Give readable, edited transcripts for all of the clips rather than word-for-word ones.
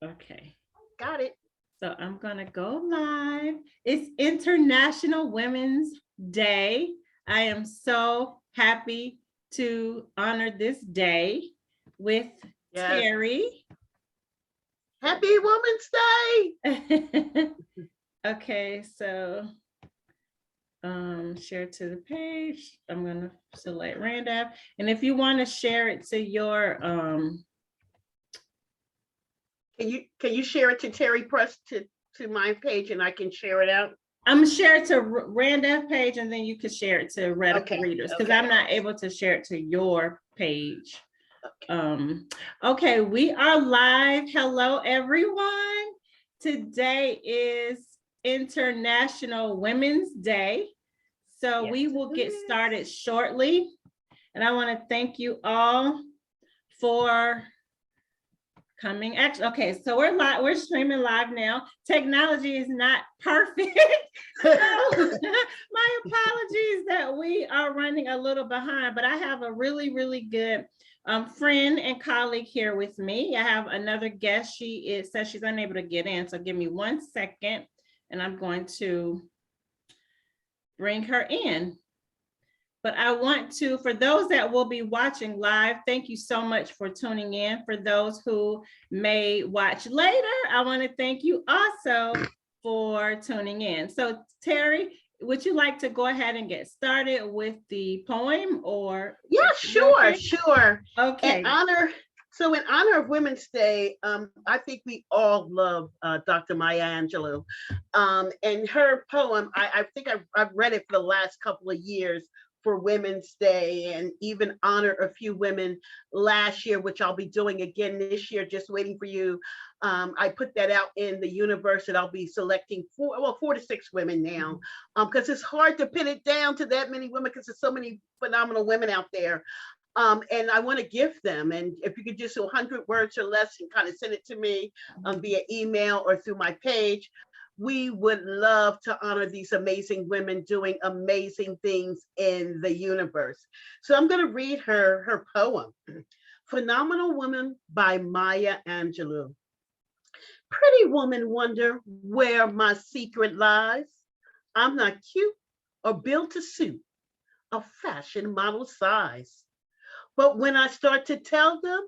Okay. Got it. So I'm going to go live. It's International Women's Day. I am so happy to honor this day with Yes. Terry. Happy Women's Day. Okay, so share to the page. I'm going to select Randolph. And if you want to share it to your Can you share it to Terry Press to my page and I can share it out? I'm gonna share it to Randolph page, and then you can share it to Radical Readers, because I'm not able to share it to your page. Okay, we are live. Hello, everyone. Today is International Women's Day. So yes, we will get started shortly. And I want to thank you all for coming. Actually, okay, so we're live, we're streaming live now. Technology is not perfect. So my apologies that we are running a little behind, but I have a really, really good friend and colleague here with me. I have another guest. She says she's unable to get in. So give me 1 second and I'm going to bring her in. But I want to, for those that will be watching live, thank you so much for tuning in. For those who may watch later, I want to thank you also for tuning in. So Terry, would you like to go ahead and get started with the poem, or? Yeah, sure, sure. Okay. In honor of Women's Day, I think we all love Dr. Maya Angelou. And her poem, I think I've read it for the last couple of years for Women's Day, and even honor a few women last year, which I'll be doing again this year, just waiting for you. I put that out in the universe, and I'll be selecting 4 to 6 women now, because it's hard to pin it down to that many women, because there's so many phenomenal women out there. And I want to gift them. And if you could just do 100 words or less and kind of send it to me via email or through my page, we would love to honor these amazing women doing amazing things in the universe. So I'm going to read her poem, Phenomenal Woman by Maya Angelou. Pretty woman wonder where my secret lies. I'm not cute or built to suit a fashion model size. But when I start to tell them,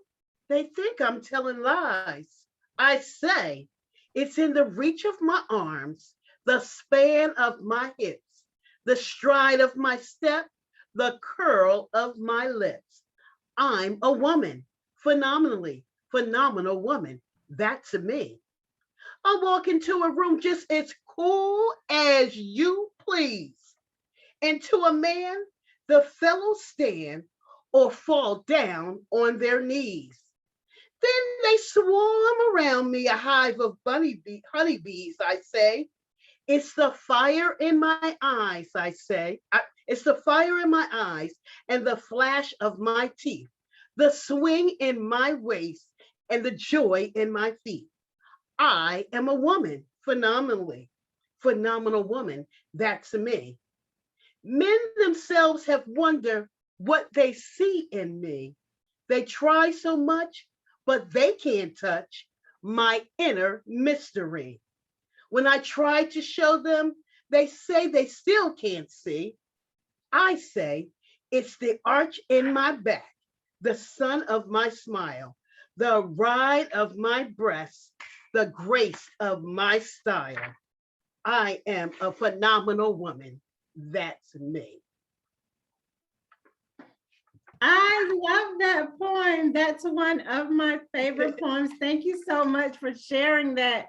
they think I'm telling lies. I say, it's in the reach of my arms, the span of my hips, the stride of my step, the curl of my lips. I'm a woman, phenomenal woman. That's me. I walk into a room just as cool as you please. And to a man, the fellows stand or fall down on their knees. Then they swarm around me, a hive of honeybees, I say. It's the fire in my eyes, I say. It's the fire in my eyes and the flash of my teeth, the swing in my waist and the joy in my feet. I am a woman, phenomenal woman. That's me. Men themselves have wondered what they see in me. They try so much, but they can't touch my inner mystery. When I try to show them, they say they still can't see. I say, it's the arch in my back, the sun of my smile, the ride of my breast, the grace of my style. I am a phenomenal woman. That's me. I love that poem. That's one of my favorite poems. Thank you so much for sharing that,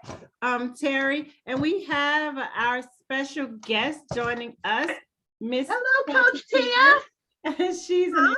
Terry. And we have our special guest joining us, Miss. Hello, Coach Tia. She's an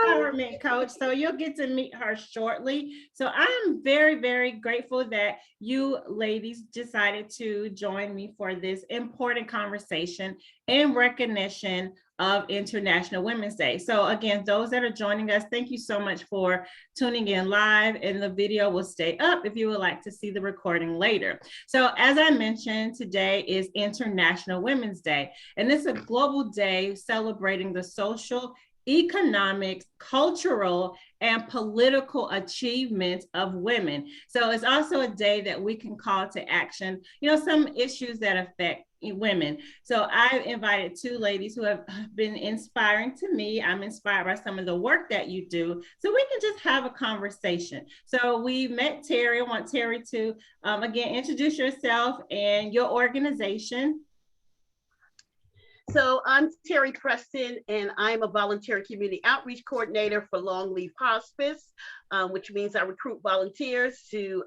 empowerment coach, so you'll get to meet her shortly. So I'm very, very grateful that you ladies decided to join me for this important conversation in recognition of International Women's Day. So again, those that are joining us, thank you so much for tuning in live, and the video will stay up if you would like to see the recording later. So as I mentioned, today is International Women's Day, and it's a global day celebrating the social economic, cultural, and political achievements of women. So it's also a day that we can call to action, some issues that affect women. So I've invited two ladies who have been inspiring to me. I'm inspired by some of the work that you do. So we can just have a conversation. So we met Terry. I want Terry to, again, introduce yourself and your organization. So I'm Terry Preston, and I'm a volunteer community outreach coordinator for Long Leaf Hospice, which means I recruit volunteers to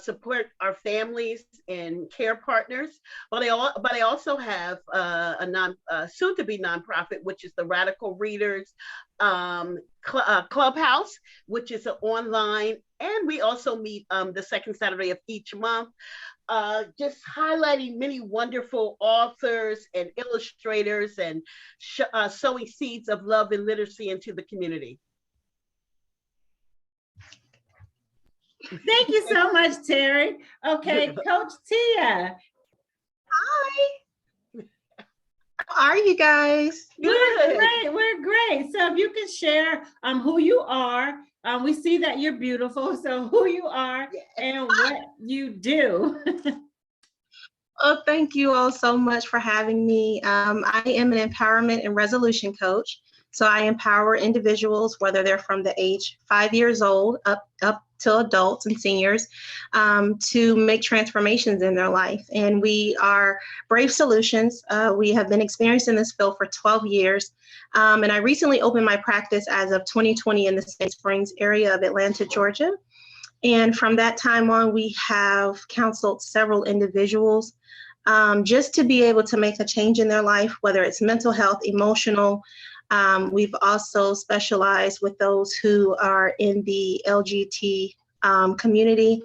support our families and care partners. But I also have a soon-to-be nonprofit, which is the Radical Readers Clubhouse, which is an online, and we also meet the second Saturday of each month. Just highlighting many wonderful authors and illustrators and sowing seeds of love and literacy into the community. Thank you so much, Terry. Okay, Coach Tia. Hi. How are you guys? We're great. So if you can share who you are. We see that you're beautiful. So who you are and what you do. Oh, thank you all so much for having me. I am an empowerment and resolution coach. So I empower individuals, whether they're from the age 5 years old up to adults and seniors, to make transformations in their life. And we are Brave Solutions. We have been experienced in this field for 12 years. And I recently opened my practice as of 2020 in the Sand Springs area of Atlanta, Georgia. And from that time on, we have counseled several individuals just to be able to make a change in their life, whether it's mental health, emotional. We've also specialized with those who are in the LGBT community.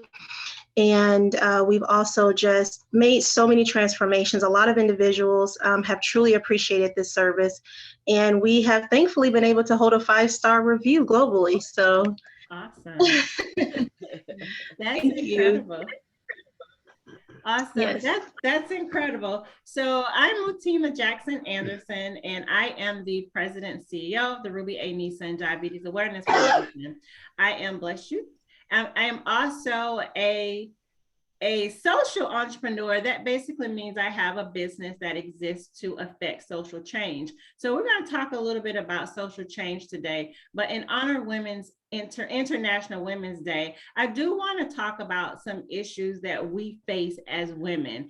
And we've also just made so many transformations. A lot of individuals have truly appreciated this service. And we have thankfully been able to hold a 5-star review globally. So awesome. That's incredible. Awesome. Yes. That's incredible. So I'm Mutima Jackson-Anderson, and I am the president and CEO of the Ruby A. Neeson Diabetes Awareness Foundation. I am, bless you. I am also a social entrepreneur. That basically means I have a business that exists to affect social change. So we're going to talk a little bit about social change today, but in honor of Women's International Women's Day, I do want to talk about some issues that we face as women.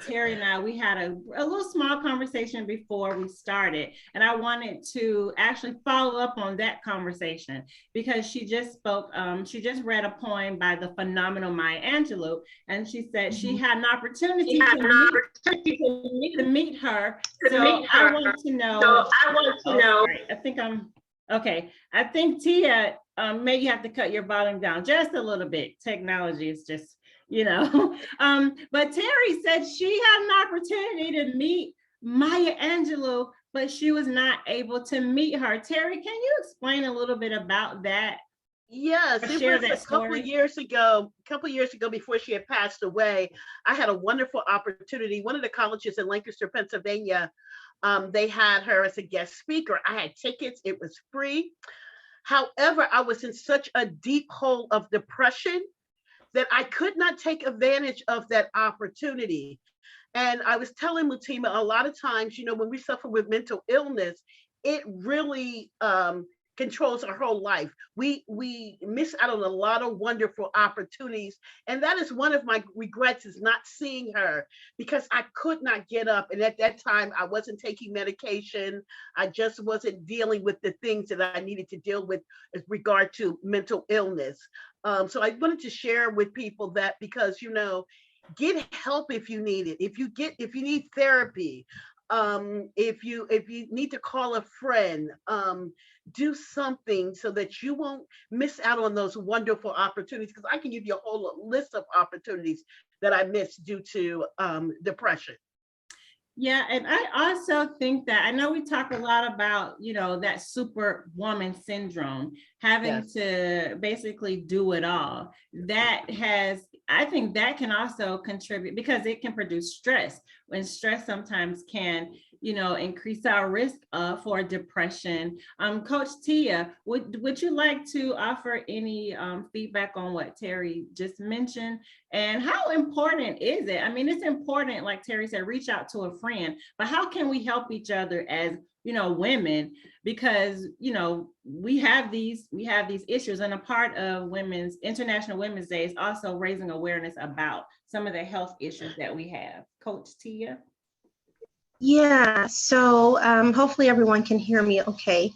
Terry and I, we had a little small conversation before we started, and I wanted to actually follow up on that conversation because she just spoke, she just read a poem by the phenomenal Maya Angelou, and she said she had an opportunity to meet her. I want to know. I think I'm okay. I think Tia, maybe you have to cut your volume down just a little bit. Technology is just, but Terry said she had an opportunity to meet Maya Angelou, but she was not able to meet her. Terry, can you explain a little bit about that? Yes, it was a couple of years ago before she had passed away. I had a wonderful opportunity. One of the colleges in Lancaster, Pennsylvania, they had her as a guest speaker. I had tickets. It was free. However, I was in such a deep hole of depression that I could not take advantage of that opportunity. And I was telling Mutima, a lot of times, when we suffer with mental illness, it really controls our whole life. We miss out on a lot of wonderful opportunities. And that is one of my regrets, is not seeing her, because I could not get up. And at that time, I wasn't taking medication. I just wasn't dealing with the things that I needed to deal with with regard to mental illness. So I wanted to share with people that, because, get help if you need it. If you need therapy, if you need to call a friend, do something so that you won't miss out on those wonderful opportunities, because I can give you a whole list of opportunities that I missed due to depression. Yeah, and I also think that, I know we talk a lot about, that superwoman syndrome, having to basically do it all. I think that can also contribute because it can produce stress, when stress sometimes can, increase our risk for depression. Coach Tia, would you like to offer any feedback on what Terry just mentioned? And how important is it? I mean, it's important, like Terry said, reach out to a friend, but how can we help each other as women, because we have these issues, and a part of International Women's Day is also raising awareness about some of the health issues that we have. Coach Tia? Yeah, so hopefully everyone can hear me okay.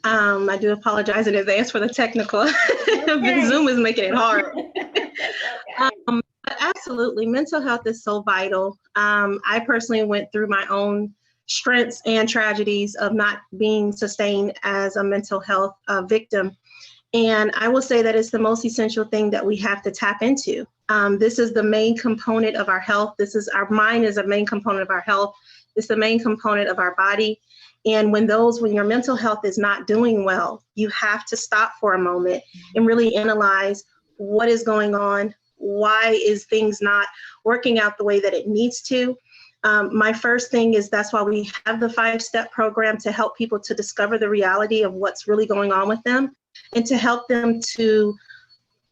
I do apologize in advance for the technical. Okay. Zoom is making it hard. But absolutely, mental health is so vital. I personally went through my own strengths and tragedies of not being sustained as a mental health victim. And I will say that it's the most essential thing that we have to tap into. This is the main component of our health. Our mind is a main component of our health. It's the main component of our body. And when your mental health is not doing well, you have to stop for a moment and really analyze what is going on. Why is things not working out the way that it needs to? My first thing is that's why we have the 5-step program to help people to discover the reality of what's really going on with them and to help them to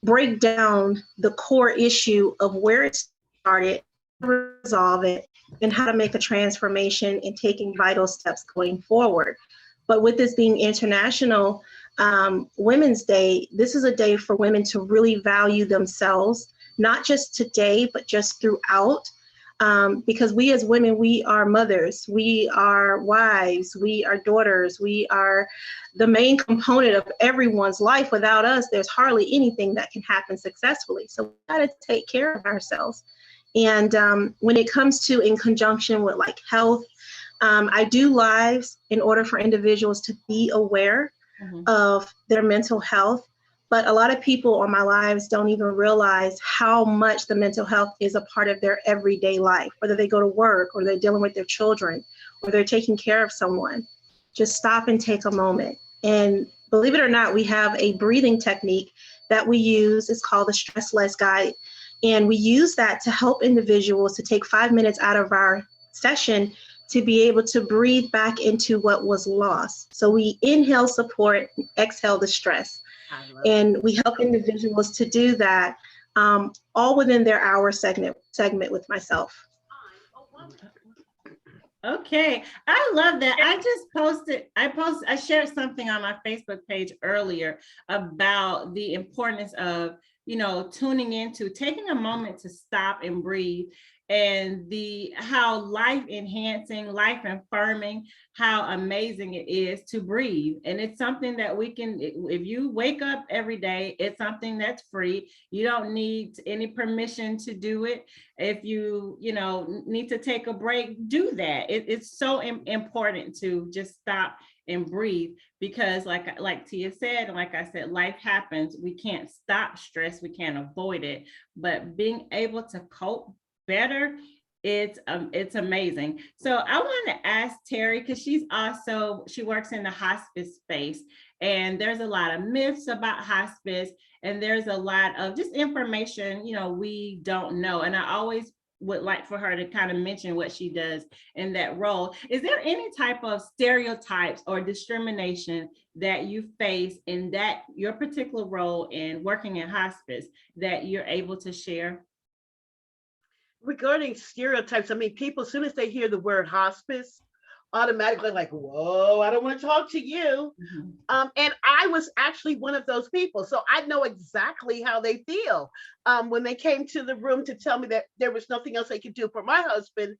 break down the core issue of where it started, resolve it, and how to make a transformation and taking vital steps going forward. But with this being International Women's Day, this is a day for women to really value themselves, not just today, but just throughout. Because we as women, we are mothers, we are wives, we are daughters, we are the main component of everyone's life. Without us, there's hardly anything that can happen successfully. So we gotta take care of ourselves. And when it comes to in conjunction with like health, I do lives in order for individuals to be aware of their mental health. But a lot of people on my lives don't even realize how much the mental health is a part of their everyday life, whether they go to work or they're dealing with their children or they're taking care of someone. Just stop and take a moment. And believe it or not, we have a breathing technique that we use. It's called the Stress Less Guide. And we use that to help individuals to take 5 minutes out of our session to be able to breathe back into what was lost. So we inhale support, exhale the stress. And we help individuals to do that all within their hour segment with myself. Okay, I love that. I shared something on my Facebook page earlier about the importance of, tuning into, taking a moment to stop and breathe, and how life enhancing, life affirming, how amazing it is to breathe. And it's something that we can, if you wake up every day, it's something that's free. You don't need any permission to do it. If you, need to take a break, do that. It's so important to just stop and breathe, because like Tia said, and like I said, life happens. We can't stop stress. We can't avoid it, but being able to cope better, it's amazing. So I want to ask Terry, because she works in the hospice space, and there's a lot of myths about hospice, and there's a lot of just information we don't know, and I always would like for her to kind of mention what she does in that role. Is there any type of stereotypes or discrimination that you face in that your particular role in working in hospice that you're able to share? Regarding stereotypes, I mean, people, as soon as they hear the word hospice, automatically like, whoa, I don't want to talk to you. And I was actually one of those people. So I know exactly how they feel. When they came to the room to tell me that there was nothing else they could do for my husband,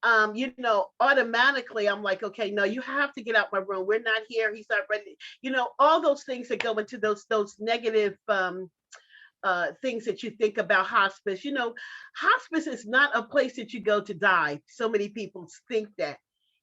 automatically I'm like, okay, no, you have to get out my room. We're not here. He's not ready. All those things that go into those negative things that you think about hospice. Hospice is not a place that you go to die. So many people think that.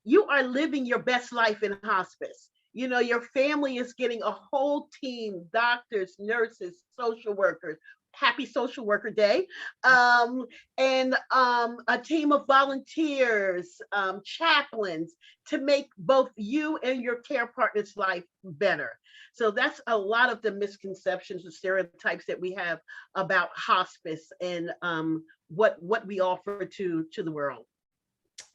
You are living your best life in hospice. Your family is getting a whole team, doctors, nurses, social workers. Happy Social Worker Day. And a team of volunteers, chaplains, to make both you and your care partner's life better. So that's a lot of the misconceptions and stereotypes that we have about hospice and what we offer to the world.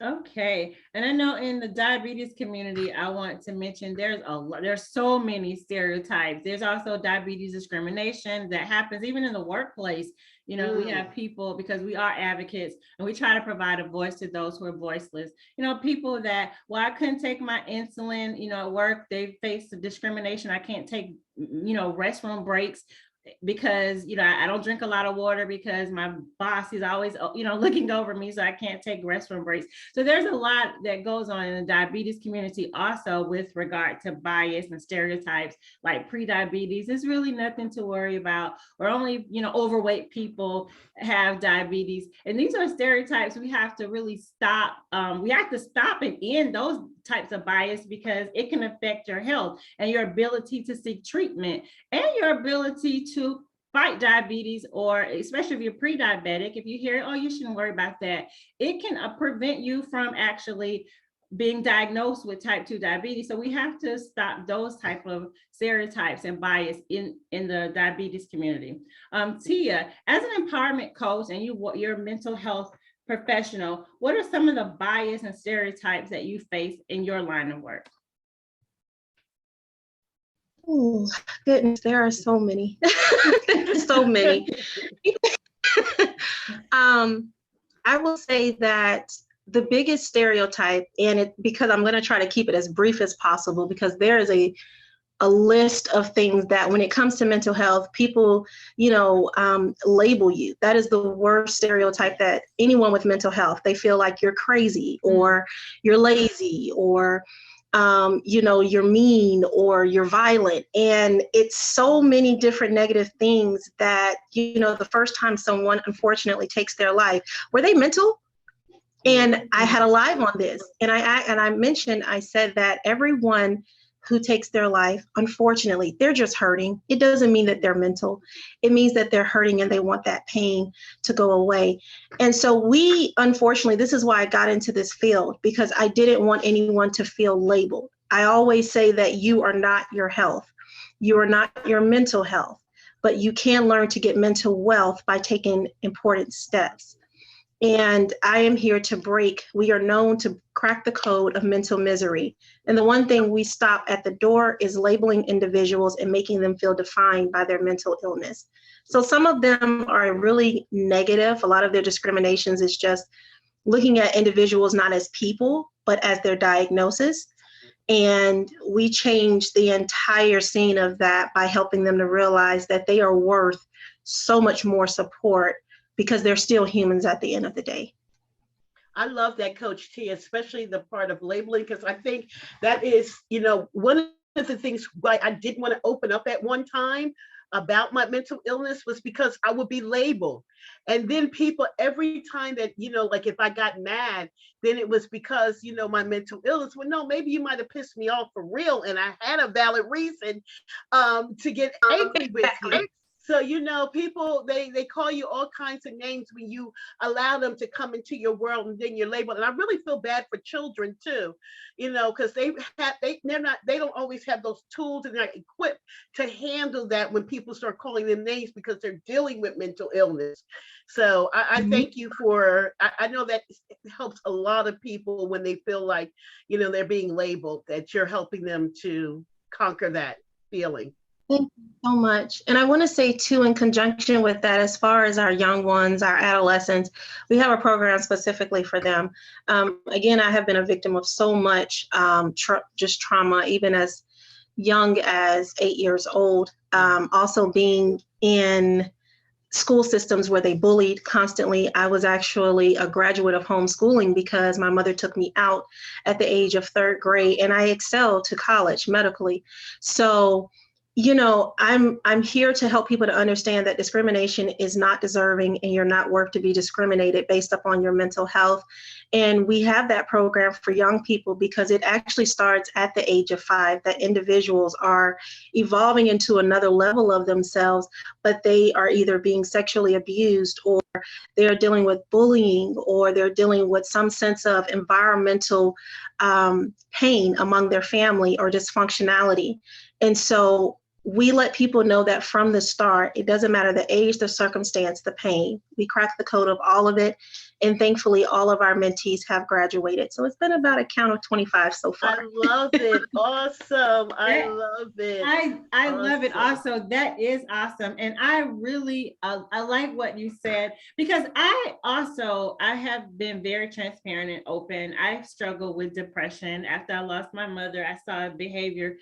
Okay, and I know in the diabetes community, I want to mention there's so many stereotypes. There's also diabetes discrimination that happens even in the workplace. You know, we have people, because we are advocates and we try to provide a voice to those who are voiceless. You know, people that, well, I couldn't take my insulin, you know, at work, they face the discrimination. I can't take, you know, restroom breaks because, you know, I don't drink a lot of water because my boss is always, you know, looking over me, so I can't take restroom breaks. So there's a lot that goes on in the diabetes community also with regard to bias and stereotypes, like pre-diabetes is really nothing to worry about, or only, you know, overweight people have diabetes. And these are stereotypes we have to really stop. We have to stop and end those types of bias, because it can affect your health and your ability to seek treatment and your ability to fight diabetes, or especially if you're pre-diabetic, if you hear, oh, you shouldn't worry about that, it can prevent you from actually being diagnosed with type 2 diabetes. So we have to stop those type of stereotypes and bias in the diabetes community. Tia, as an empowerment coach and you're a mental health professional, what are some of the bias and stereotypes that you face in your line of work? Oh, goodness, there are so many. There's so many. I will say that the biggest stereotype, and because I'm going to try to keep it as brief as possible, because there is a list of things that when it comes to mental health, people, you know, label you. That is the worst stereotype, that anyone with mental health, they feel like you're crazy or you're lazy or, you know, you're mean or you're violent. And it's so many different negative things that, you know, the first time someone unfortunately takes their life, were they mental? And I had a live on this, and I said that everyone who takes their life, unfortunately, they're just hurting. It doesn't mean that they're mental. It means that they're hurting and they want that pain to go away. And so unfortunately, this is why I got into this field, because I didn't want anyone to feel labeled. I always say that you are not your health. You are not your mental health, but you can learn to get mental wealth by taking important steps. And I am here to we are known to crack the code of mental misery. And the one thing we stop at the door is labeling individuals and making them feel defined by their mental illness. So some of them are really negative. A lot of their discriminations is just looking at individuals not as people, but as their diagnosis. And we change the entire scene of that by helping them to realize that they are worth so much more support, because they're still humans at the end of the day. I love that, Coach Tia, especially the part of labeling, because I think that is, you know, one of the things why I didn't want to open up at one time about my mental illness was because I would be labeled. And then people, every time that, you know, like if I got mad, then it was because, you know, my mental illness. Well, no, maybe you might have pissed me off for real, and I had a valid reason to get angry with you. So, you know, people, they call you all kinds of names when you allow them to come into your world, and then you're labeled. And I really feel bad for children too, you know, because they don't always have those tools, and they're not equipped to handle that when people start calling them names, because they're dealing with mental illness. So I thank you for, I know that helps a lot of people when they feel like, you know, they're being labeled, that you're helping them to conquer that feeling. Thank you so much. And I want to say too, in conjunction with that, as far as our young ones, our adolescents, we have a program specifically for them. Again, I have been a victim of so much just trauma, even as young as 8 years old. Also being in school systems where they bullied constantly. I was actually a graduate of homeschooling because my mother took me out at the age of 3rd grade, and I excelled to college medically. So, you know, I'm here to help people to understand that discrimination is not deserving, and you're not worth to be discriminated based upon your mental health. And we have that program for young people because it actually starts at the age of 5, that individuals are evolving into another level of themselves, but they are either being sexually abused, or they're dealing with bullying, or they're dealing with some sense of environmental pain among their family or dysfunctionality. And so we let people know that from the start, it doesn't matter the age, the circumstance, the pain. We crack the code of all of it. And thankfully, all of our mentees have graduated. So it's been about a count of 25 so far. I love it. Awesome. I love it. I love it also. That is awesome. And I really, I like what you said, because I have been very transparent and open. I struggled with depression after I lost my mother. I saw a behavior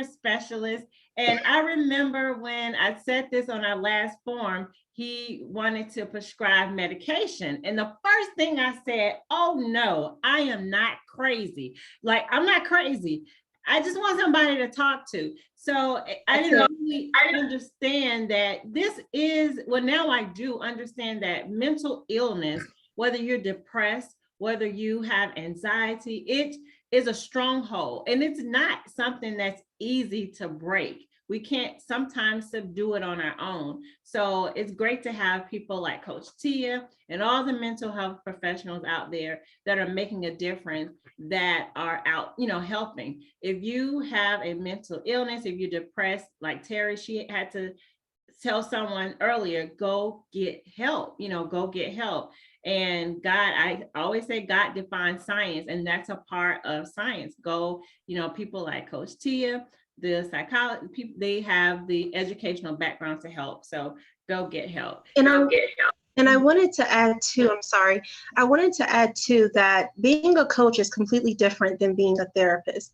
specialist. And I remember when I said this on our last forum, he wanted to prescribe medication. And the first thing I said, oh no, I am not crazy. Like, I'm not crazy. I just want somebody to talk to. So I didn't really understand that this is, well, now I do understand that mental illness, whether you're depressed, whether you have anxiety, it is a stronghold, and it's not something that's easy to break. We can't sometimes subdue it on our own. So it's great to have people like Coach Tia and all the mental health professionals out there that are making a difference, that are out, helping. If you have a mental illness, if you're depressed, like Terry, she had to tell someone earlier, go get help, go get help. And God, I always say God defines science, and that's a part of science. Go, people like Coach Tia, the psychology people, they have the educational background to help. So go get help. And I wanted to add too, I wanted to add too that being a coach is completely different than being a therapist,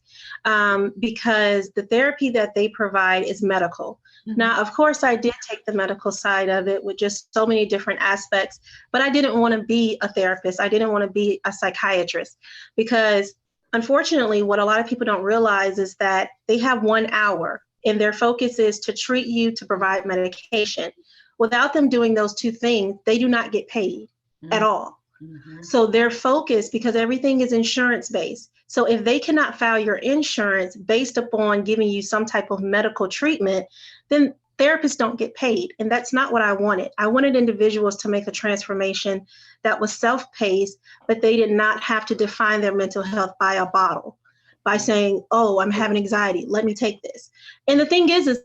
because the therapy that they provide is medical. Mm-hmm. Now, of course, I did take the medical side of it with just so many different aspects, but I didn't want to be a therapist. I didn't want to be a psychiatrist, because unfortunately, what a lot of people don't realize is that they have 1 hour and their focus is to treat you, to provide medication. Without them doing those two things, they do not get paid at all. Mm-hmm. So their focus, because everything is insurance-based. So if they cannot file your insurance based upon giving you some type of medical treatment, then therapists don't get paid. And that's not what I wanted. I wanted individuals to make a transformation that was self-paced, but they did not have to define their mental health by a bottle, by saying, oh, I'm having anxiety, let me take this. And the thing is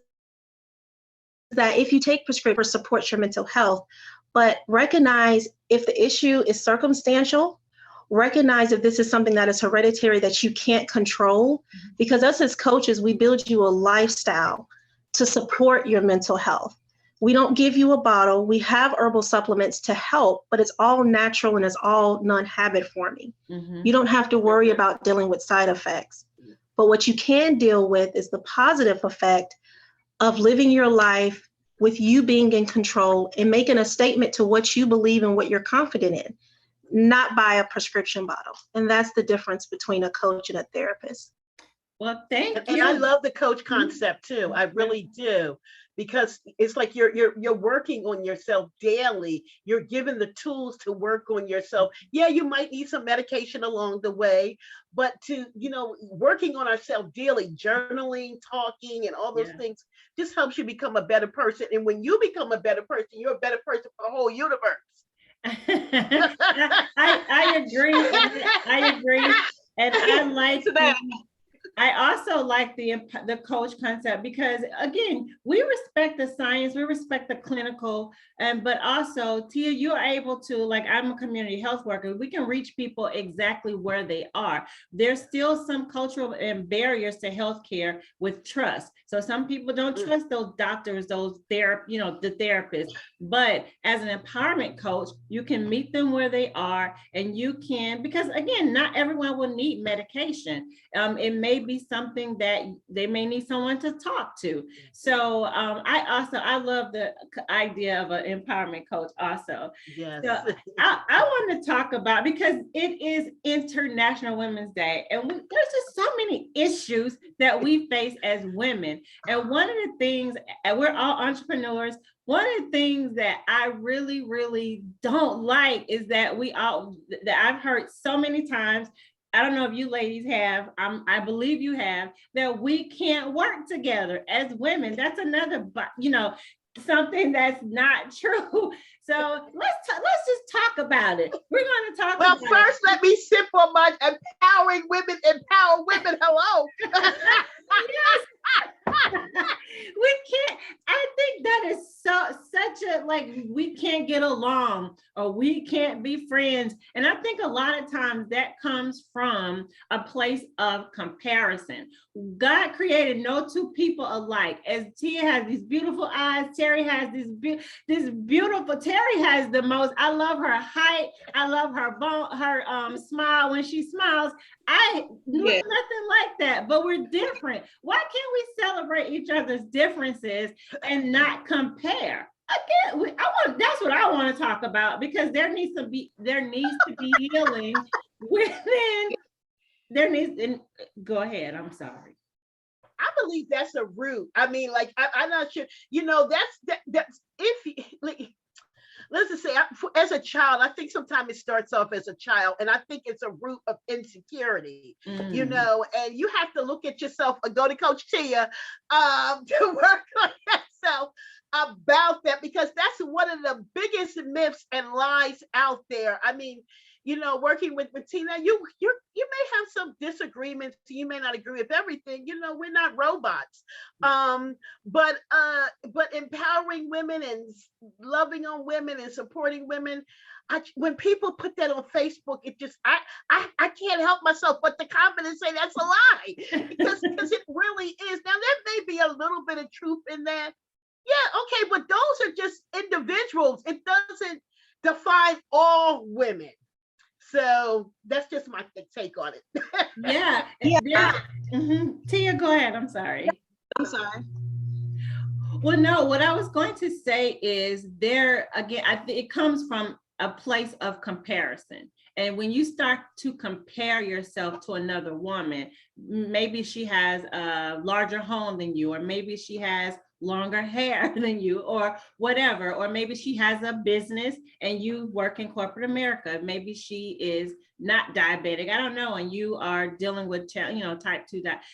that if you take prescription, supports your mental health, but recognize if the issue is circumstantial, recognize if this is something that is hereditary that you can't control, because us as coaches, we build you a lifestyle to support your mental health. We don't give you a bottle. We have herbal supplements to help, but it's all natural and it's all non-habit forming. Mm-hmm. You don't have to worry about dealing with side effects. But what you can deal with is the positive effect of living your life with you being in control and making a statement to what you believe and what you're confident in, not by a prescription bottle. And that's the difference between a coach and a therapist. Well, thank you. And I love the coach concept too. I really do, because it's like you're working on yourself daily. You're given the tools to work on yourself. Yeah, you might need some medication along the way, but working on ourselves daily, journaling, talking, and all those things just helps you become a better person. And when you become a better person, you're a better person for the whole universe. I agree. I agree. And I like that. I also like the coach concept, because again, we respect the science, we respect the clinical, but also, Tia, you're able to, like, I'm a community health worker, we can reach people exactly where they are. There's still some cultural barriers to healthcare with trust. So some people don't trust those doctors, those the therapists, but as an empowerment coach, you can meet them where they are, and you can, because again, not everyone will need medication. It may be something that they may need someone to talk to. So I love the idea of an empowerment coach also. Yes. So I want to talk about, because it is International Women's Day, and there's just so many issues that we face as women. And one of the things, and we're all entrepreneurs, one of the things that I really, really don't like is that that I've heard so many times, I don't know if you ladies have, I believe you have, that we can't work together as women. That's another, something that's not true. So let's just talk about it. We're going to talk well, about first, let me sip on my empowering women, empower women. Hello. Yes. We can't, I think that is such a, like, we can't get along or we can't be friends. And I think a lot of times that comes from a place of comparison. God created no two people alike. As Tia has these beautiful eyes, Terry has this beautiful, Terry has the most, I love her height. I love her smile when she smiles. I knew nothing like that, but we're different. Why can't we celebrate each other's differences and not compare? That's what I want to talk about, because there needs to be healing within. Go ahead. I'm sorry. I believe that's a root. I mean, like, I'm not sure, you know, that's if let's just say, as a child, I think sometimes it starts off as a child, and I think it's a root of insecurity, you know, and you have to look at yourself and go to Coach Tia to work on yourself about that, because that's one of the biggest myths and lies out there. I mean, you know, working with Tina, you may have some disagreements, you may not agree with everything, you know, we're not robots. But empowering women and loving on women and supporting women, when people put that on Facebook, it just, I can't help myself but to comment and say that's a lie, because it really is. Now, there may be a little bit of truth in that. Yeah, okay, but those are just individuals. It doesn't define all women. So that's just my take on it. Yeah. Tia, go ahead. I'm sorry. Well, no, what I was going to say is there, again, I think it comes from a place of comparison. And when you start to compare yourself to another woman, maybe she has a larger home than you, or maybe she has longer hair than you, or whatever, or maybe she has a business and you work in corporate America. Maybe she is not diabetic, I don't know, and you are dealing with, you know, type 2 diabetes.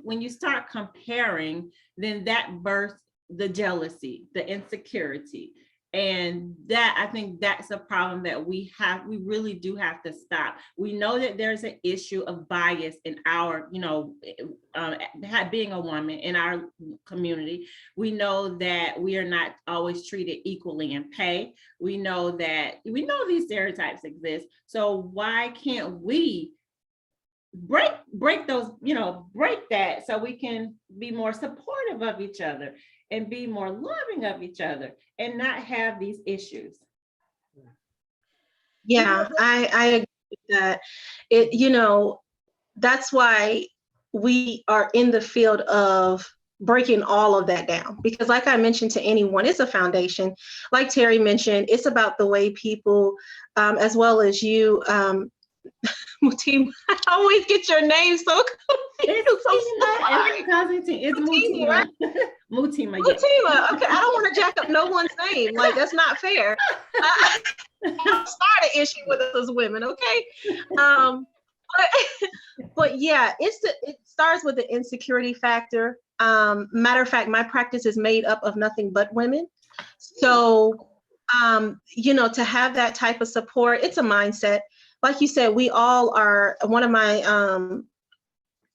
When you start comparing, then that births the jealousy, the insecurity. And that, I think that's a problem that we really do have to stop. We know that there's an issue of bias in our, you know, being a woman in our community. We know that we are not always treated equally in pay. We know these stereotypes exist. So why can't we break those, you know, break that, so we can be more supportive of each other and be more loving of each other and not have these issues? Yeah, I agree with that. You know, that's why we are in the field of breaking all of that down, because like I mentioned to anyone, it's a foundation. Like Terry mentioned, it's about the way people, as well as you, Mutima, I always get your name so confused. It's Mutima. Right? Mutima. Mutima. Okay, I don't want to jack up no one's name. Like, that's not fair. I'll start an issue with us as women, okay? But yeah, it starts with the insecurity factor. Matter of fact, my practice is made up of nothing but women. So, you know, to have that type of support, it's a mindset. Like you said, we all are, one of my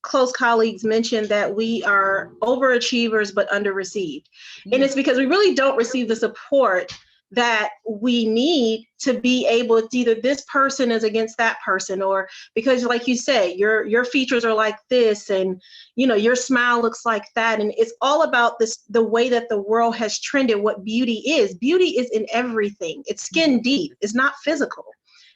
close colleagues mentioned that we are overachievers but underreceived. And it's because we really don't receive the support that we need to be able to, either this person is against that person, or because like you said, your features are like this, and you know, your smile looks like that. And it's all about this, the way that the world has trended what beauty is. Beauty is in everything. It's skin deep, it's not physical.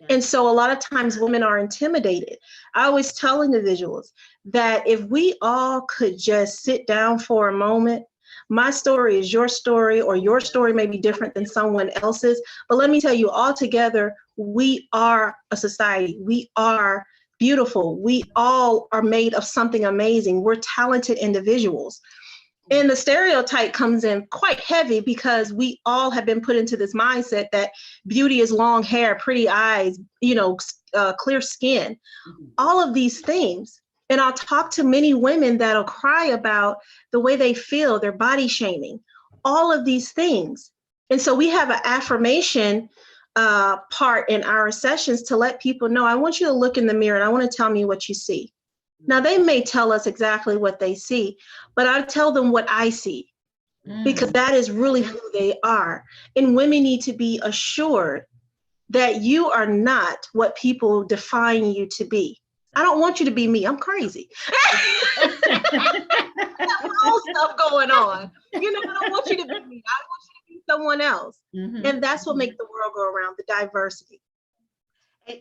And so a lot of times women are intimidated. I always tell individuals that if we all could just sit down for a moment, my story is your story, or your story may be different than someone else's. But let me tell you, all together, we are a society. We are beautiful. We all are made of something amazing. We're talented individuals. And the stereotype comes in quite heavy because we all have been put into this mindset that beauty is long hair, pretty eyes, you know, clear skin, all of these things. And I'll talk to many women that'll cry about the way they feel, their body shaming. all of these things. And so we have an affirmation part in our sessions to let people know, I want you to look in the mirror and I want to tell me what you see. Now, they may tell us exactly what they see, but I tell them what I see, because that is really who they are. And women need to be assured that you are not what people define you to be. I don't want you to be me. I'm crazy. Whole stuff going on. I don't want you to be me. I want you to be someone else. And that's what makes the world go around, the diversity.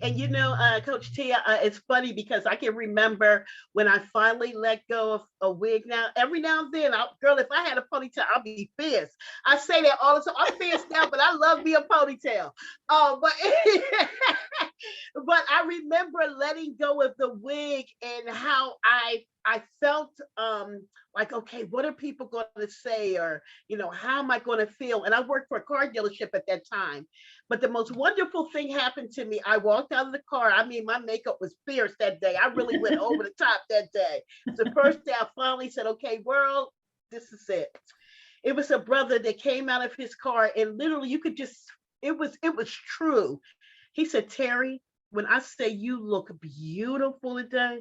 And Coach Tia, it's funny because I can remember when I finally let go of a wig. Now, every now and then, girl, if I had a ponytail, I'll be fierce. I say that all the time. I'm fierce now, but I love me a ponytail. But I remember letting go of the wig and how I felt like, okay, what are people going to say? Or, how am I going to feel? And I worked for a car dealership at that time. But the most wonderful thing happened to me. I walked out of the car. I mean, my makeup was fierce that day. I really went over the top that day. The first day I finally said, okay, world, this is it. It was a brother that came out of his car and literally you could just, it was true. He said, Terry, when I say you look beautiful today,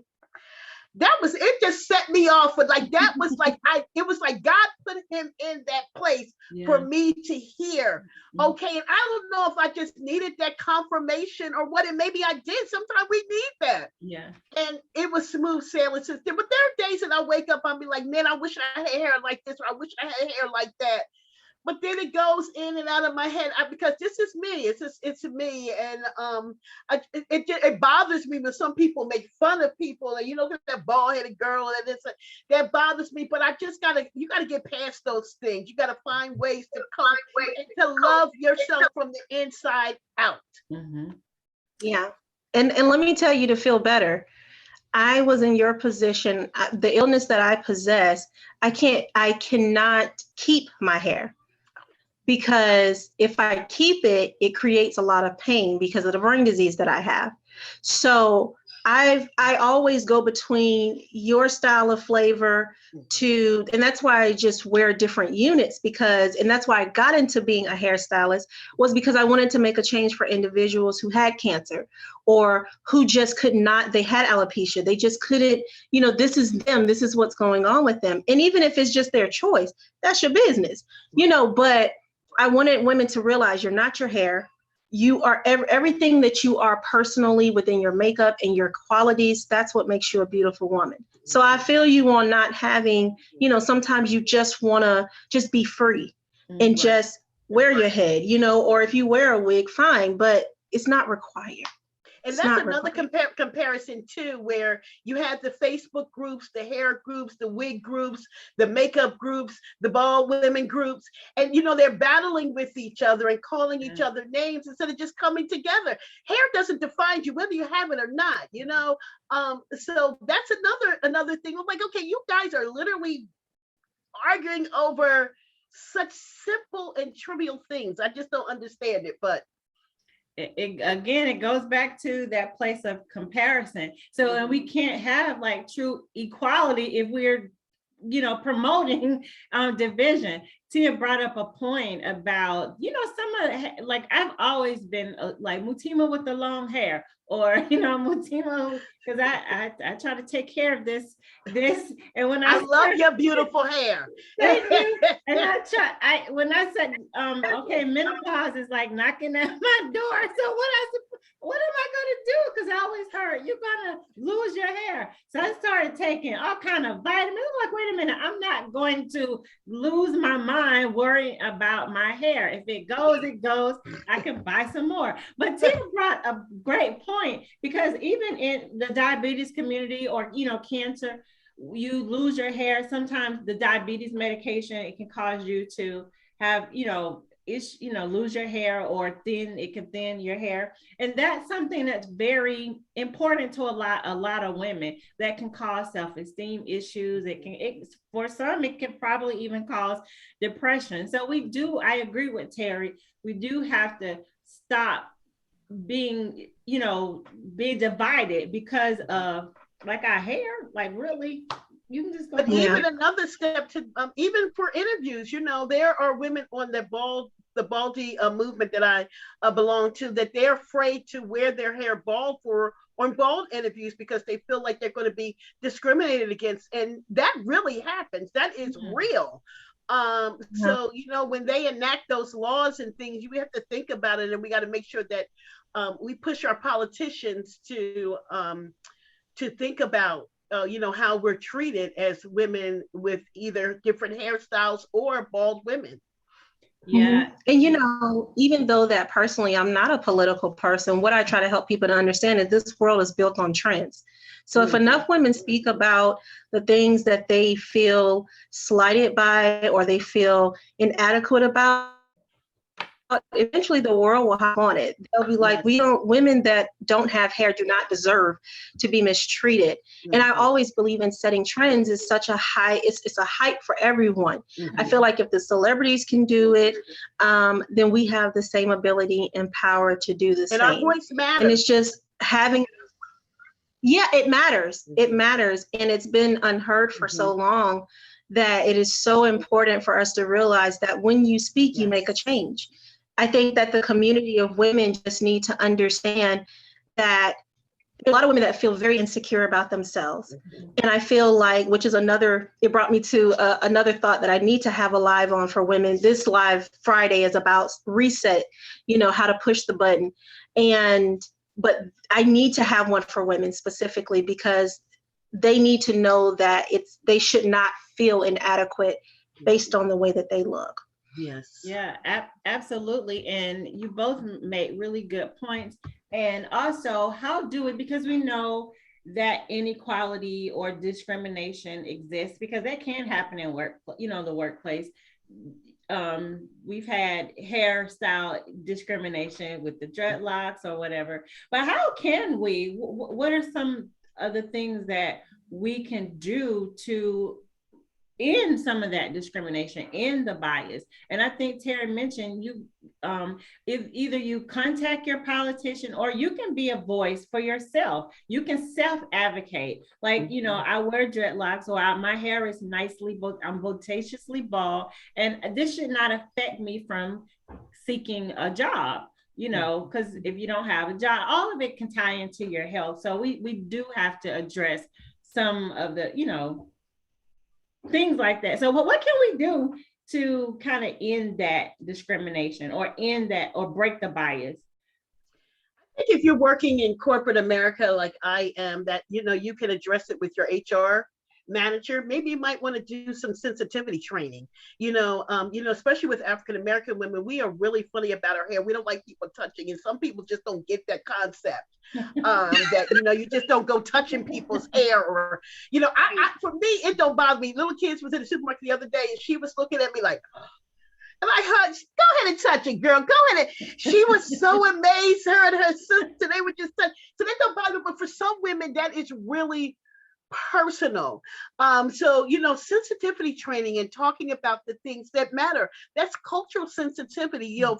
that was, it just set me off with like, that was like, it was like God put him in that place for me to hear. Okay. And I don't know if I just needed that confirmation or what, and maybe I did. Sometimes we need that. Yeah. And it was smooth sailing since then. But there are days that I wake up, I'll be like, man, I wish I had hair like this, or I wish I had hair like that. But then it goes in and out of my head because this is me. It's me, and it bothers me when some people make fun of people, and that bald-headed girl, and that bothers me. But you gotta get past those things. You gotta find ways to to love yourself from the inside out. Yeah, and let me tell you, to feel better, I was in your position. The illness that I possess, I cannot keep my hair. Because if I keep it, it creates a lot of pain because of the brain disease that I have. So I always go between your style of flavor and that's why I just wear different units and that's why I got into being a hairstylist, was because I wanted to make a change for individuals who had cancer or who just could not, they had alopecia, they just couldn't, this is them, this is what's going on with them. And even if it's just their choice, that's your business, but I wanted women to realize you're not your hair. You are everything that you are personally within your makeup and your qualities. That's what makes you a beautiful woman. So I feel you on not having, sometimes you just want to just be free and just wear your head, or if you wear a wig, fine, but it's not required. And that's another comparison too, where you had the Facebook groups, the hair groups, the wig groups, the makeup groups, the bald women groups, and they're battling with each other and calling each other names instead of just coming together. Hair doesn't define you whether you have it or not, So that's another thing. I'm like, okay, you guys are literally arguing over such simple and trivial things. I just don't understand it, but. Again, it goes back to that place of comparison. So and we can't have like true equality if we're, promoting division. Tia brought up a point about, some of like I've always been like Mutima with the long hair, or Mutima, because I try to take care of this, and when I love your beautiful hair. Thank you. And when I said okay, menopause is like knocking at my door. So what am I going to do? Because I always heard you're going to lose your hair. So I started taking all kind of vitamins. I'm like, wait a minute, I'm not going to lose my mind worrying about my hair. If it goes, it goes. I can buy some more. But Tia brought a great point, because even in the diabetes community or, cancer, you lose your hair. Sometimes the diabetes medication, it can cause you to have, lose your hair, or it can thin your hair. And that's something that's very important to a lot of women, that can cause self-esteem issues. For some, it can probably even cause depression. So I agree with Terry. We do have to stop being divided because of like our hair. Like, really, You can just go. But even another step to even for interviews, you know, there are women on the baldy movement that I belong to, that they're afraid to wear their hair bald for on bald interviews because they feel like they're going to be discriminated against, and that really happens. That is real. So, you know, when they enact those laws and things, you have to think about it, and we got to make sure that we push our politicians to think about, you know, how we're treated as women with either different hairstyles or bald women. Yeah. And, you know, even though that personally, I'm not a political person, what I try to help people to understand is this world is built on trends. So if enough women speak about the things that they feel slighted by or they feel inadequate about, eventually the world will hop on it. They'll be like, women that don't have hair do not deserve to be mistreated. And I always believe in setting trends is such a high, it's a hype for everyone. I feel like if the celebrities can do it, then we have the same ability and power to do the same. And our voice matters. And it's just having, it matters. It matters. And it's been unheard for so long that it is so important for us to realize that when you speak, you make a change. I think that the community of women just need to understand that there are a lot of women that feel very insecure about themselves. And I feel like, which is it brought me to another thought that I need to have a live on for women. This live Friday is about reset, you know, how to push the button. But I need to have one for women specifically because they need to know that they should not feel inadequate based on the way that they look. Yes. Yeah, absolutely. And you both made really good points. And also, how do it, because we know that inequality or discrimination exists, because that can happen in the workplace. We've had hairstyle discrimination with the dreadlocks or whatever. But how can we? What are some of the things that we can do to end some of that discrimination, end the bias? And I think Terry mentioned if either you contact your politician or you can be a voice for yourself. You can self-advocate. Like, you know, I wear dreadlocks, or my hair is I'm bodaciously bald, and this should not affect me from seeking a job. You know, because if you don't have a job, all of it can tie into your health. So we do have to address some of the, you know, things like that. So what can we do to kind of end that discrimination or end that or break the bias? I think if you're working in corporate America like I am, that, you know, you can address it with your HR manager. Maybe you might want to do some sensitivity training, you know, especially with African-American women, we are really funny about our hair. We don't like people touching, and some people just don't get that concept. That, you know, you just don't go touching people's hair, or, you know, I for me, it don't bother me. Little kids was in the supermarket the other day, and she was looking at me like, and I heard, go ahead and touch it, girl. Go ahead. She was so amazed. Her and her sister, they were just touch. So that don't bother me. But for some women, that is really personal. So, you know, sensitivity training and talking about the things that matter, that's cultural sensitivity, you know,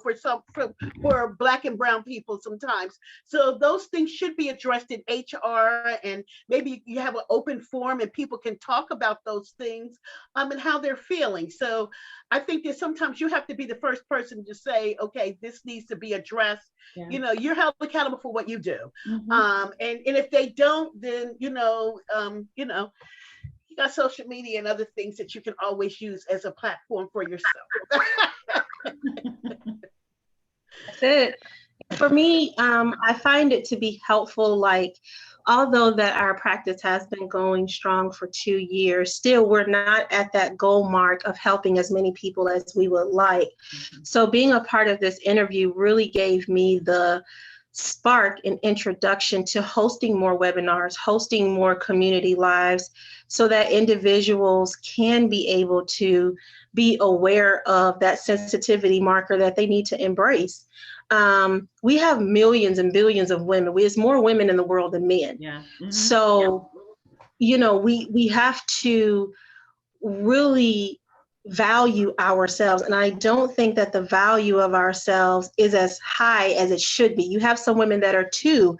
for Black and brown people sometimes. So those things should be addressed in HR, and maybe you have an open forum and people can talk about those things and how they're feeling. So I think that sometimes you have to be the first person to say, okay, this needs to be addressed. You know, you're held accountable for what you do. And if they don't, then, you got social media and other things that you can always use as a platform for yourself. That's it. For me, I find it to be helpful, like, although that our practice has been going strong for 2 years, still we're not at that goal mark of helping as many people as we would like. So being a part of this interview really gave me the spark and introduction to hosting more webinars, hosting more community lives, so that individuals can be able to be aware of that sensitivity marker that they need to embrace. We have millions and billions of women. There's more women in the world than men. So, you know, we have to really value ourselves. And I don't think that the value of ourselves is as high as it should be. You have some women that are too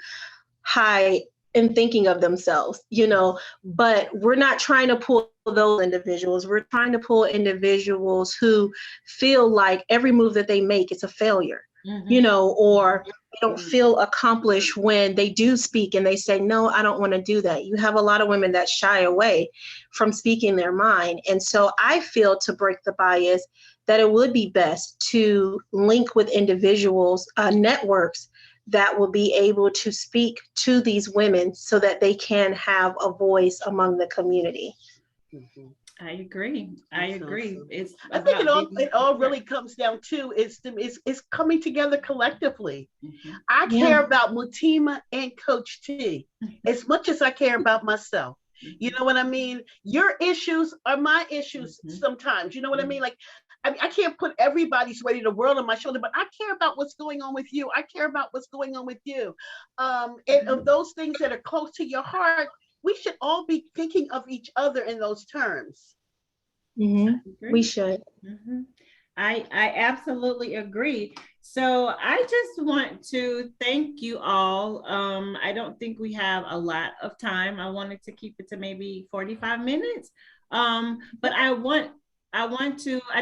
high and thinking of themselves, you know, but we're not trying to pull those individuals. We're trying to pull individuals who feel like every move that they make is a failure, you know, or they don't feel accomplished when they do speak and they say, no, I don't want to do that. You have a lot of women that shy away from speaking their mind. And so I feel, to break the bias, that it would be best to link with individuals, networks that will be able to speak to these women so that they can have a voice among the community. I agree. I agree. Awesome. I think it all really comes down to is coming together collectively. I care about Mutima and Coach T as much as I care about myself. You know what I mean? Your issues are my issues sometimes. You know what I mean? Like, I can't put everybody's weight of the world on my shoulder, but I care about what's going on with you. I care about what's going on with you. And of those things that are close to your heart, we should all be thinking of each other in those terms. We should. I absolutely agree. So I just want to thank you all. I don't think we have a lot of time. I wanted to keep it to maybe 45 minutes. But I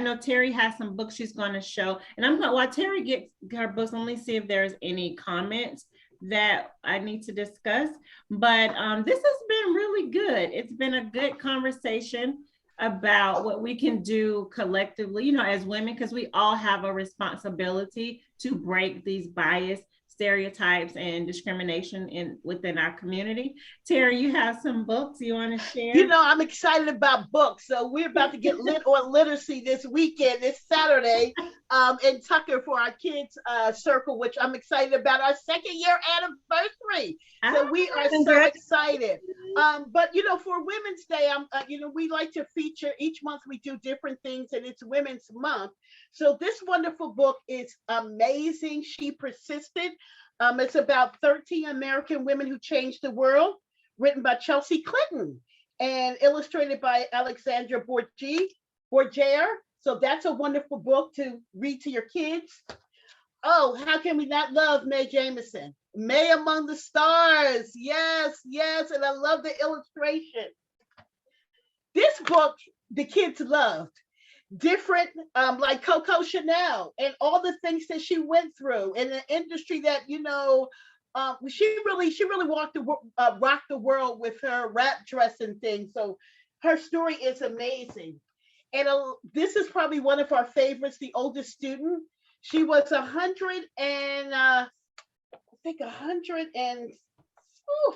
know Terry has some books she's going to show. And while Terry gets her books, let me see if there's any comments that I need to discuss. But this has been really good. It's been a good conversation about what we can do collectively, you know, as women, because we all have a responsibility to break these bias, stereotypes, and discrimination within our community. Terry, you have some books you want to share? You know, I'm excited about books. So we're about to get lit on literacy this weekend, this Saturday, in Tucker for our kids circle, which I'm excited about, our 2nd year anniversary. So we are so excited. But, you know, for Women's Day, you know, we like to feature, each month we do different things, and it's Women's Month. So this wonderful book is amazing. She Persisted. It's about 13 American women who changed the world, written by Chelsea Clinton and illustrated by Alexandra Borgier. So that's a wonderful book to read to your kids. Oh, how can we not love Mae Jameson? Mae Among the Stars. Yes, yes. And I love the illustration. This book, the kids loved. Different, like Coco Chanel and all the things that she went through in an industry that, you know, she really rocked the world with her wrap dress and things. So her story is amazing. And this is probably one of our favorites, The Oldest Student. She was 100 and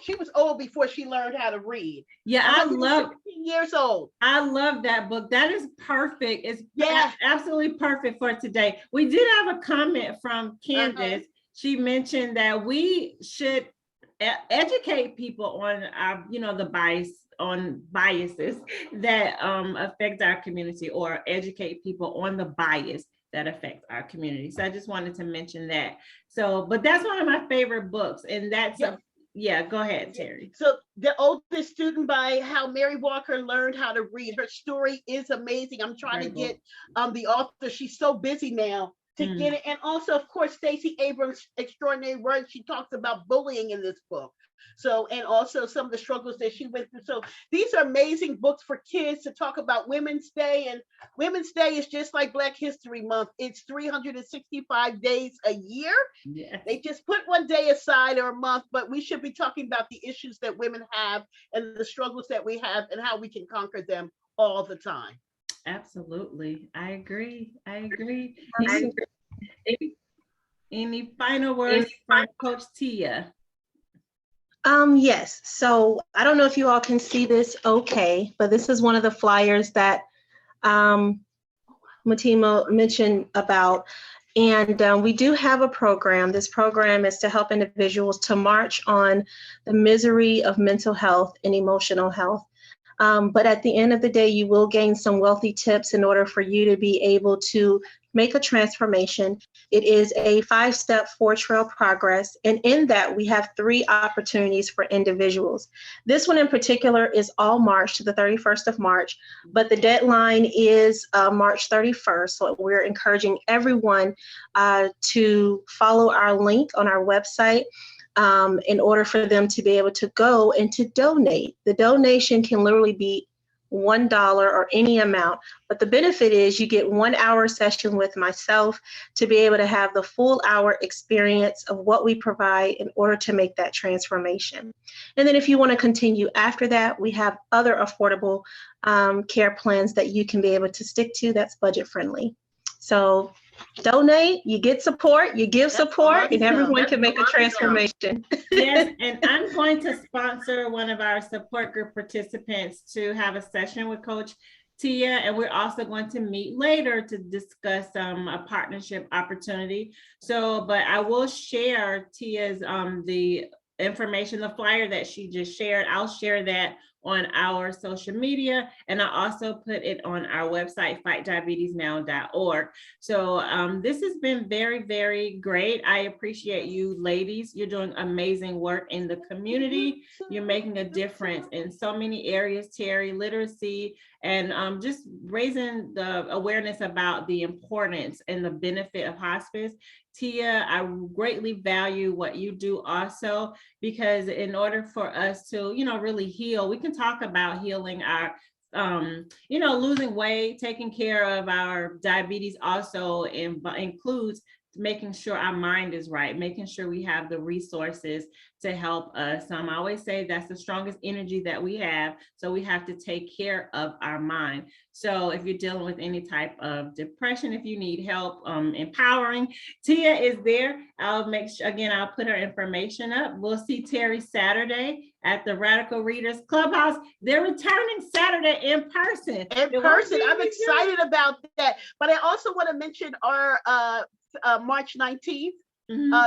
she was old before she learned how to read. Yeah, I love 15 years old. I love that book. That is perfect. It's absolutely perfect for today. We did have a comment from Candace. She mentioned that we should educate people on our, you know, the biases that affect our community, or educate people on the bias that affects our community. So I just wanted to mention that. So, but that's one of my favorite books, and that's go ahead, Terry. So The Oldest Student by How Mary Walker Learned How to Read. Her story is amazing. I'm trying to get the author. She's so busy now to get it. And also, of course, Stacey Abrams' Extraordinary Words. She talks about bullying in this book. So, and also some of the struggles that she went through. So these are amazing books for kids to talk about Women's Day. And Women's Day is just like Black History Month. It's 365 days a year. Yes. They just put one day aside or a month, but we should be talking about the issues that women have and the struggles that we have and how we can conquer them all the time. Absolutely. I agree. Any final words from Coach Tia? Yes. So I don't know if you all can see this okay, but this is one of the flyers that Mutima mentioned about. And we do have a program. This program is to help individuals to march on the misery of mental health and emotional health. But at the end of the day, you will gain some wealthy tips in order for you to be able to make a transformation. It is a 5-step 4-trail progress. And in that, we have 3 opportunities for individuals. This one in particular is all March to the 31st of March, but the deadline is March 31st. So we're encouraging everyone to follow our link on our website. in order for them to be able to go and to donate. The donation can literally be $1 or any amount, but the benefit is you get 1 hour session with myself to be able to have the full hour experience of what we provide in order to make that transformation. And then if you want to continue after that, we have other affordable care plans that you can be able to stick to that's budget friendly. So donate, you get support, you give support, and everyone can make a transformation. Yes, and I'm going to sponsor one of our support group participants to have a session with Coach Tia, and we're also going to meet later to discuss a partnership opportunity. So, but I will share Tia's the information, the flyer that she just shared. I'll share that on our social media, and I also put it on our website, fightdiabetesnow.org. So this has been very, very great. I appreciate you ladies. You're doing amazing work in the community. You're making a difference in so many areas, Terry, literacy, and just raising the awareness about the importance and the benefit of hospice. Tia, I greatly value what you do also, because in order for us to, really heal, we can talk about healing our, losing weight, taking care of our diabetes also includes making sure our mind is right, making sure we have the resources to help us. I always say that's the strongest energy that we have. So we have to take care of our mind. So if you're dealing with any type of depression, if you need help empowering, Tia is there. I'll make sure, again, I'll put her information up. We'll see Terry Saturday at the Radical Readers Clubhouse. They're returning Saturday in person. I'm excited about that. But I also want to mention our March 19th,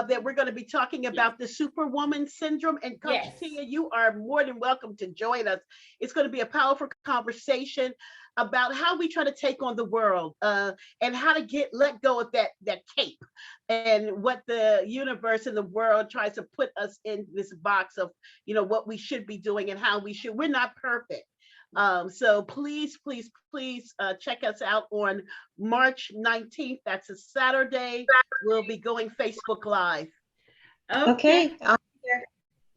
that we're going to be talking about the Superwoman syndrome. And Coach Tia, you are more than welcome to join us. It's going to be a powerful conversation about how we try to take on the world, and how to let go of that cape, and what the universe and the world tries to put us in this box of, what we should be doing and how we're not perfect. So please check us out on March 19th. That's a Saturday. We'll be going Facebook Live. Okay.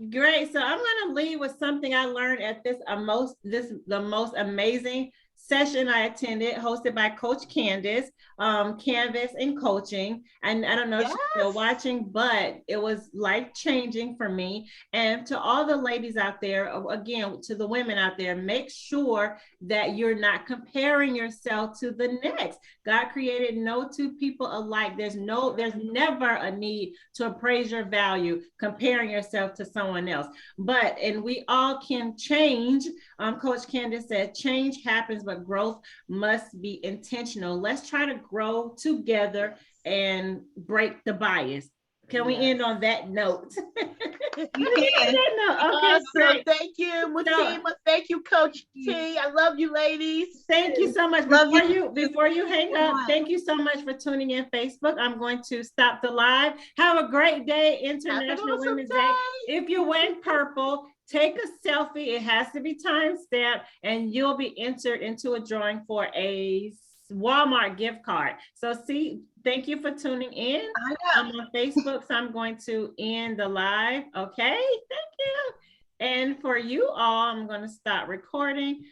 Great. So I'm going to leave with something I learned at the most amazing session I attended, hosted by Coach Candace, Canvas and Coaching. And I don't know if she's still watching, but it was life-changing for me. And to all the ladies out there, again, to the women out there, make sure that you're not comparing yourself to the next. God created no two people alike. There's never a need to appraise your value, comparing yourself to someone else. And we all can change. Coach Candace said, change happens, but growth must be intentional. Let's try to grow together and break the bias. Can we end on that note? Okay, awesome. Thank you, Mutima. Thank you, Coach T. I love you, ladies. Thank you so much. Before you hang up, thank you so much for tuning in Facebook. I'm going to stop the live. Have a great day, International Women's Day. If you're wearing purple, take a selfie. It has to be time-stamped, and you'll be entered into a drawing for a Walmart gift card. So thank you for tuning in. I'm on Facebook, so I'm going to end the live. Okay, thank you. And for you all, I'm going to stop recording.